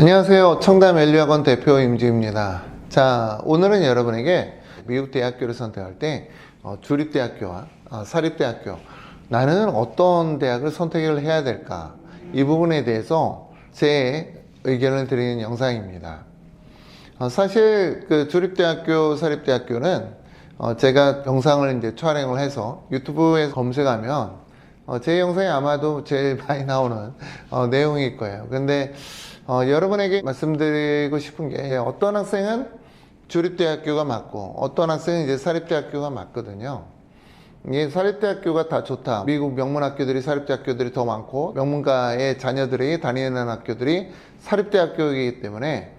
안녕하세요. 청담 밸류학원 대표 임지입니다. 자, 오늘은 여러분에게 미국 대학교를 선택할 때 주립대학교와 사립대학교, 나는 어떤 대학을 선택을 해야 될까, 이 부분에 대해서 제 의견을 드리는 영상입니다. 사실 그 주립대학교, 사립대학교는 제가 영상을 이제 촬영을 해서 유튜브에 검색하면 제 영상이 아마도 제일 많이 나오는 내용일 거예요. 근데 여러분에게 말씀드리고 싶은 게, 어떤 학생은 주립대학교가 맞고 어떤 학생은 이제 사립대학교가 맞거든요. 이게 사립대학교가 다 좋다, 미국 명문학교들이 사립대학교들이 더 많고 명문가의 자녀들이 다니는 학교들이 사립대학교이기 때문에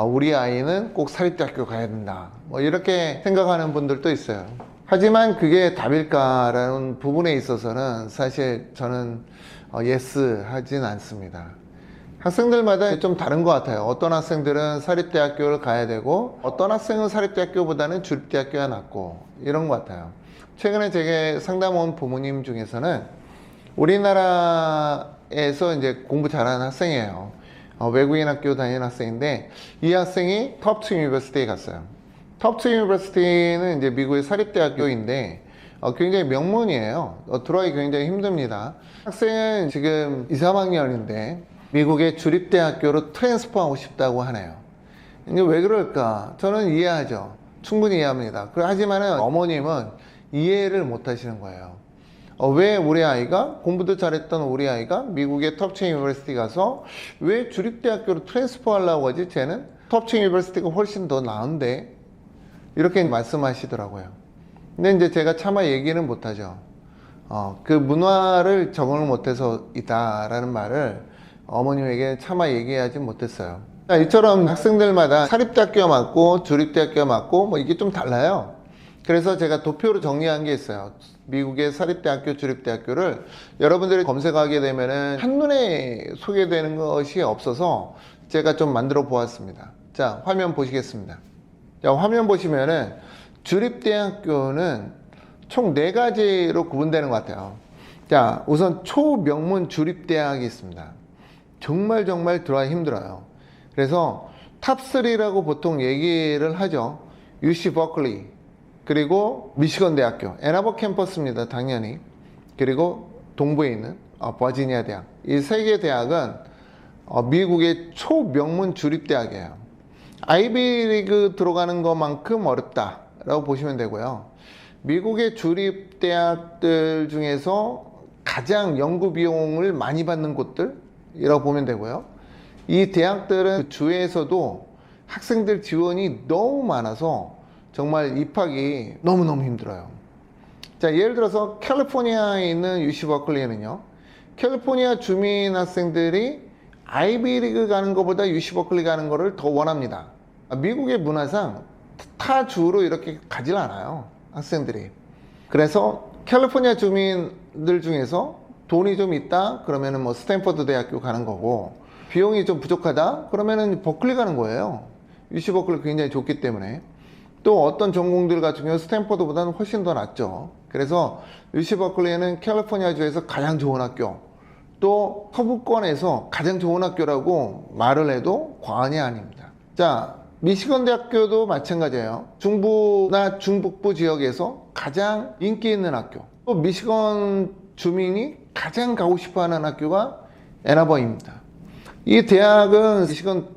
우리 아이는 꼭 사립대학교 가야 된다, 뭐 이렇게 생각하는 분들도 있어요. 하지만 그게 답일까라는 부분에 있어서는 사실 저는 예스 하진 않습니다. 학생들마다 좀 다른 것 같아요. 어떤 학생들은 사립대학교를 가야 되고 어떤 학생은 사립대학교보다는 주립대학교가 낫고, 이런 것 같아요. 최근에 제게 상담 온 부모님 중에서는 우리나라에서 이제 공부 잘하는 학생이에요. 외국인 학교 다니는 학생인데, 이 학생이 터프트 유니버시티에 갔어요. 터프트 유니버시티는 이제 미국의 사립대학교인데 굉장히 명문이에요. 들어가기 굉장히 힘듭니다. 학생은 지금 2, 3학년인데 미국의 주립대학교로 트랜스퍼하고 싶다고 하네요. 이게 왜 그럴까? 저는 이해하죠. 충분히 이해합니다. 하지만 어머님은 이해를 못 하시는 거예요. 왜 우리 아이가, 공부도 잘했던 우리 아이가 미국의 터프트 유니버시티 가서 왜 주립대학교로 트랜스퍼 하려고 하지? 쟤는 터프트 유니버시티가 훨씬 더 나은데, 이렇게 말씀하시더라고요. 근데 이제 제가 차마 얘기는 못하죠. 그 문화를 적응을 못해서 이다라는 말을 어머님에게 차마 얘기하지 못했어요. 이처럼 학생들마다 사립대학교가 맞고 주립대학교가 맞고 뭐 이게 좀 달라요. 그래서 제가 도표로 정리한 게 있어요. 미국의 사립대학교, 주립대학교를 여러분들이 검색하게 되면은 한눈에 소개되는 것이 없어서 제가 좀 만들어 보았습니다. 자, 화면 보시겠습니다. 자, 화면 보시면은 주립대학교는 총 4가지로 구분되는 것 같아요. 자, 우선 초명문 주립대학이 있습니다. 정말 들어가기 힘들어요. 그래서 탑3라고 보통 얘기를 하죠. UC 버클리, 그리고 미시건 대학교, 애나버 캠퍼스입니다, 당연히. 그리고 동부에 있는 버지니아 대학. 이 3개 대학은 미국의 초명문 주립대학이에요. 아이비리그 들어가는 것만큼 어렵다라고 보시면 되고요. 미국의 주립대학들 중에서 가장 연구 비용을 많이 받는 곳들이라고 보면 되고요. 이 대학들은 주에서도 학생들 지원이 너무 많아서 정말 입학이 너무너무 힘들어요. 자, 예를 들어서 캘리포니아에 있는 UC 버클리는요, 캘리포니아 주민 학생들이 아이비리그 가는 것보다 UC 버클리 가는 거를 더 원합니다. 미국의 문화상 타 주로 이렇게 가질 않아요, 학생들이. 그래서 캘리포니아 주민들 중에서 돈이 좀 있다 그러면은 뭐 스탠퍼드 대학교 가는 거고, 비용이 좀 부족하다 그러면은 버클리 가는 거예요. UC 버클리 굉장히 좋기 때문에. 또 어떤 전공들 같은 경우 스탠퍼드보다는 훨씬 더 낫죠. 그래서 UC 버클리는 캘리포니아 주에서 가장 좋은 학교, 또 서부권에서 가장 좋은 학교라고 말을 해도 과언이 아닙니다. 자, 미시건 대학교도 마찬가지예요. 중부나 중북부 지역에서 가장 인기 있는 학교, 또 미시건 주민이 가장 가고 싶어하는 학교가 애나버입니다. 이 대학은 미시건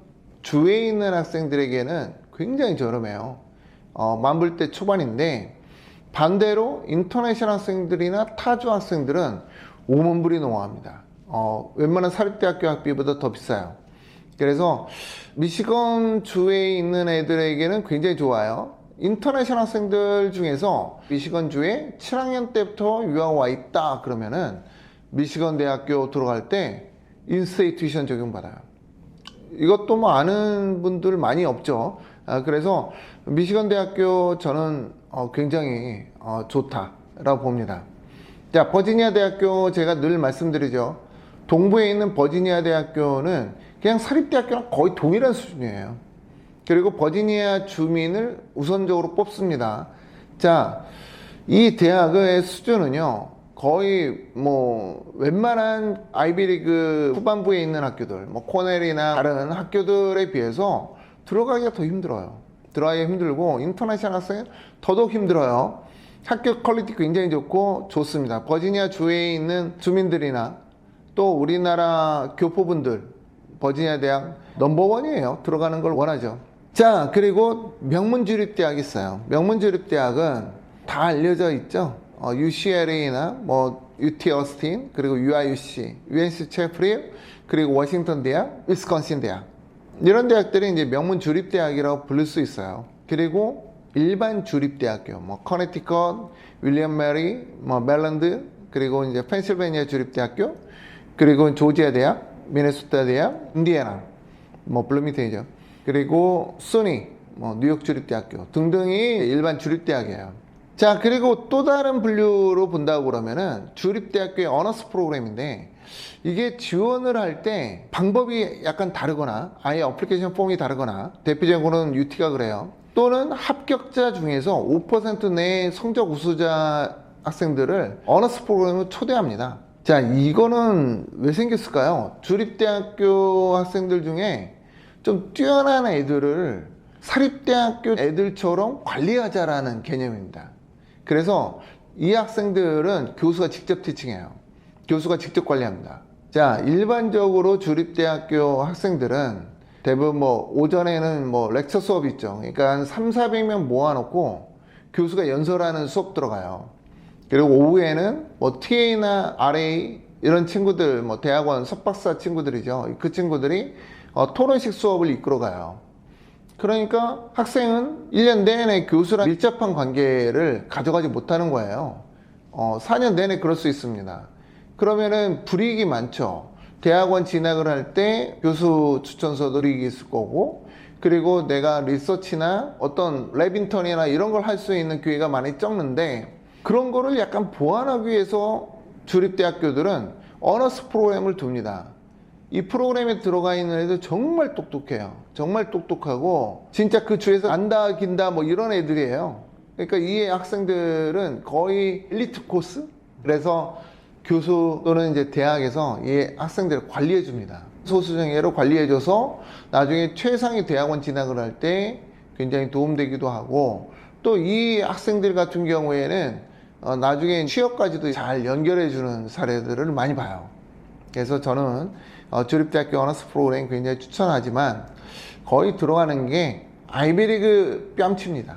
주에 있는 학생들에게는 굉장히 저렴해요. 만불대 초반인데, 반대로 인터내셔널 학생들이나 타주 학생들은 5만 불이 넘어갑니다. 웬만한 사립대학교 학비보다 더 비싸요. 그래서 미시건 주에 있는 애들에게는 굉장히 좋아요. 인터내셔널 학생들 중에서 미시건 주에 7학년 때부터 유학 와 있다 그러면은 미시건 대학교 들어갈 때 인스테이 튜이션 적용받아요. 이것도 뭐 아는 분들 많이 없죠. 그래서 미시건 대학교 저는 굉장히 좋다라고 봅니다. 자, 버지니아 대학교 제가 늘 말씀드리죠. 동부에 있는 버지니아 대학교는 그냥 사립대학교랑 거의 동일한 수준이에요. 그리고 버지니아 주민을 우선적으로 뽑습니다. 자, 이 대학의 수준은요, 거의 뭐 웬만한 아이비리그 후반부에 있는 학교들, 뭐 코넬이나 다른 학교들에 비해서 들어가기가 더 힘들어요. 들어가기가 힘들고 인터내셔널 학생은 더더욱 힘들어요. 학교 퀄리티 굉장히 좋고 좋습니다. 버지니아 주에 있는 주민들이나 또 우리나라 교포분들 버지니아 대학 넘버원이에요. 들어가는 걸 원하죠. 자, 그리고 명문주립대학이 있어요. 명문주립대학은 다 알려져 있죠. UCLA나 뭐 UT 어스틴, 그리고 UIUC, UNC 채플릴, 그리고 워싱턴 대학, 위스콘신 대학, 이런 대학들이 이제 명문주립대학이라고 부를 수 있어요. 그리고 일반 주립대학교, 뭐 커네티컷, 윌리엄 메리, 뭐 멜랜드, 그리고 이제 펜실베니아 주립대학교, 그리고 조지아 대학, 미네소타 대학, 인디애나, 뭐 블루민턴이죠. 그리고 소니, 뭐 뉴욕 주립대학교 등등이 일반 주립대학이에요. 자, 그리고 또 다른 분류로 본다고 그러면은 주립대학교의 어너스 프로그램인데, 이게 지원을 할 때 방법이 약간 다르거나 아예 어플리케이션 폼이 다르거나, 대표적으로는 UT가 그래요. 또는 합격자 중에서 5% 내의 성적 우수자 학생들을 어너스 프로그램으로 초대합니다. 자, 이거는 왜 생겼을까요? 주립대학교 학생들 중에 좀 뛰어난 애들을 사립대학교 애들처럼 관리하자라는 개념입니다. 그래서 이 학생들은 교수가 직접 티칭해요. 교수가 직접 관리합니다. 자, 일반적으로 주립대학교 학생들은 대부분 뭐 오전에는 뭐 렉처 수업 있죠. 그러니까 한 300~400명 모아놓고 교수가 연설하는 수업 들어가요. 그리고 오후에는 뭐 TA나 RA 이런 친구들, 뭐 대학원 석박사 친구들이죠. 그 친구들이 토론식 수업을 이끌어가요. 그러니까 학생은 1년 내내 교수랑 밀접한 관계를 가져가지 못하는 거예요. 4년 내내 그럴 수 있습니다. 그러면은 불이익이 많죠. 대학원 진학을 할 때 교수 추천서도 불이익이 있을 거고, 그리고 내가 리서치나 어떤 랩 인턴이나 이런 걸 할 수 있는 기회가 많이 적는데, 그런 거를 약간 보완하기 위해서 주립대학교들은 어너스 프로그램을 둡니다. 이 프로그램에 들어가 있는 애들 정말 똑똑해요. 정말 똑똑하고 진짜 그 주에서 안다 긴다 뭐 이런 애들이에요. 그러니까 이 학생들은 거의 엘리트 코스? 그래서 교수 또는 이제 대학에서 이 학생들을 관리해 줍니다. 소수정예로 관리해 줘서 나중에 최상위 대학원 진학을 할 때 굉장히 도움되기도 하고, 또 이 학생들 같은 경우에는 나중에 취업까지도 잘 연결해 주는 사례들을 많이 봐요. 그래서 저는 주립대학교 어너스 프로그램 굉장히 추천하지만 거의 들어가는 게 아이비리그 뺨칩니다.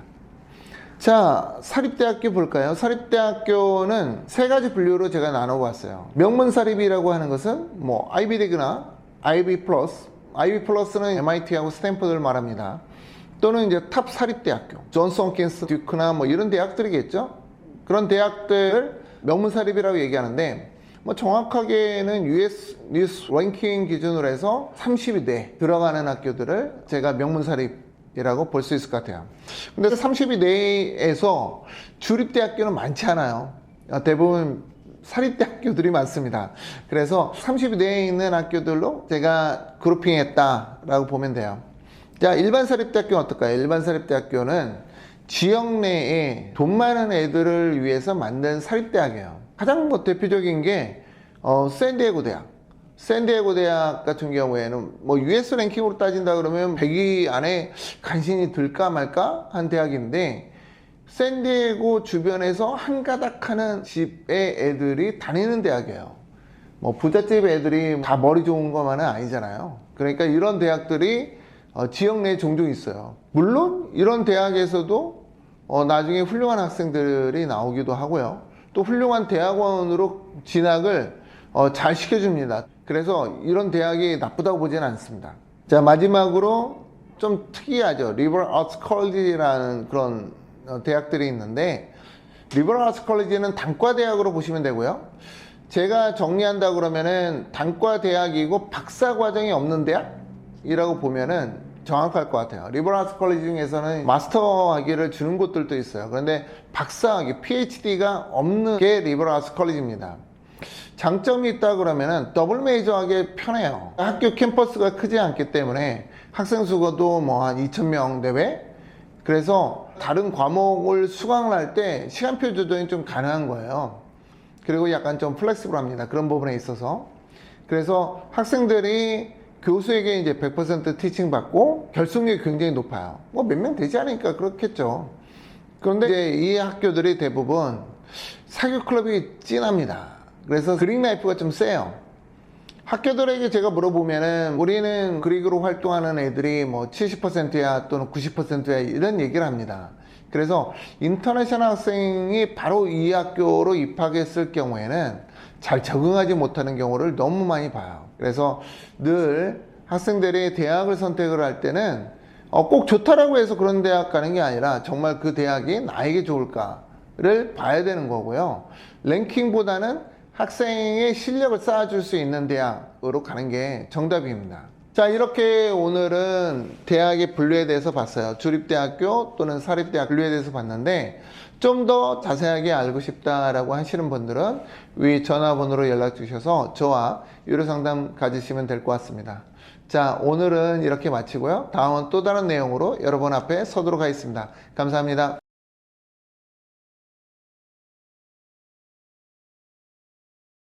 자, 사립대학교 볼까요? 사립대학교는 세 가지 분류로 제가 나눠봤어요. 명문사립이라고 하는 것은 뭐 아이비리그나 아이비 플러스, 아이비 플러스는 MIT하고 스탠퍼드를 말합니다. 또는 이제 탑 사립대학교, 존스 홉킨스, 듀크나 뭐 이런 대학들이겠죠. 그런 대학들 명문사립이라고 얘기하는데, 뭐 정확하게는 US 뉴스 랭킹 기준으로 해서 30위 내에 들어가는 학교들을 제가 명문사립이라고 볼 수 있을 것 같아요. 근데 30위 내에서 주립대학교는 많지 않아요. 대부분 사립대학교들이 많습니다. 그래서 30위 내에 있는 학교들로 제가 그룹핑했다라고 보면 돼요. 자, 일반 사립대학교는 어떨까요? 일반 사립대학교는 지역 내에 돈 많은 애들을 위해서 만든 사립대학이에요. 가장 뭐 대표적인 게 샌디에고 대학. 샌디에고 대학 같은 경우에는 뭐 US 랭킹으로 따진다 그러면 100위 안에 간신히 들까 말까 한 대학인데, 샌디에고 주변에서 한가닥 하는 집의 애들이 다니는 대학이에요. 뭐 부잣집 애들이 다 머리 좋은 것만은 아니잖아요. 그러니까 이런 대학들이 지역 내에 종종 있어요. 물론 이런 대학에서도 나중에 훌륭한 학생들이 나오기도 하고요. 또 훌륭한 대학원으로 진학을 잘 시켜줍니다. 그래서 이런 대학이 나쁘다고 보지는 않습니다. 자, 마지막으로 좀 특이하죠. 리버럴 아츠 컬리지라는 그런 대학들이 있는데, 리버럴 아츠 컬리지는 단과대학으로 보시면 되고요. 제가 정리한다 그러면은 단과대학이고 박사과정이 없는 대학이라고 보면은 정확할 것 같아요. 리버럴 아츠 컬리지 중에서는 마스터 학위를 주는 곳들도 있어요. 그런데 박사 학위, PhD가 없는 게 리버럴 아츠 컬리지입니다. 장점이 있다 그러면은 더블 메이저 하기 편해요. 학교 캠퍼스가 크지 않기 때문에 학생 수도 뭐 한 2,000명 내외. 그래서 다른 과목을 수강을 할 때 시간표 조정이 좀 가능한 거예요. 그리고 약간 좀 플렉시블합니다. 그런 부분에 있어서. 그래서 학생들이 교수에게 이제 100% 티칭 받고 결속력이 굉장히 높아요. 뭐 몇 명 되지 않으니까 그렇겠죠. 그런데 이제 이 학교들이 대부분 사교 클럽이 진합니다. 그래서 그릭 라이프가 좀 세요. 학교들에게 제가 물어보면은 우리는 그릭으로 활동하는 애들이 뭐 70%야 또는 90%야 이런 얘기를 합니다. 그래서 인터내셔널 학생이 바로 이 학교로 입학했을 경우에는 잘 적응하지 못하는 경우를 너무 많이 봐요. 그래서 늘 학생들이 대학을 선택을 할 때는 꼭 좋다라고 해서 그런 대학 가는 게 아니라 정말 그 대학이 나에게 좋을까를 봐야 되는 거고요. 랭킹보다는 학생의 실력을 쌓아줄 수 있는 대학으로 가는 게 정답입니다. 자, 이렇게 오늘은 대학의 분류에 대해서 봤어요. 주립대학교 또는 사립대학 분류에 대해서 봤는데 좀 더 자세하게 알고 싶다라고 하시는 분들은 위 전화번호로 연락 주셔서 저와 유료상담 가지시면 될 것 같습니다. 자, 오늘은 이렇게 마치고요. 다음은 또 다른 내용으로 여러분 앞에 서도록 하겠습니다. 감사합니다.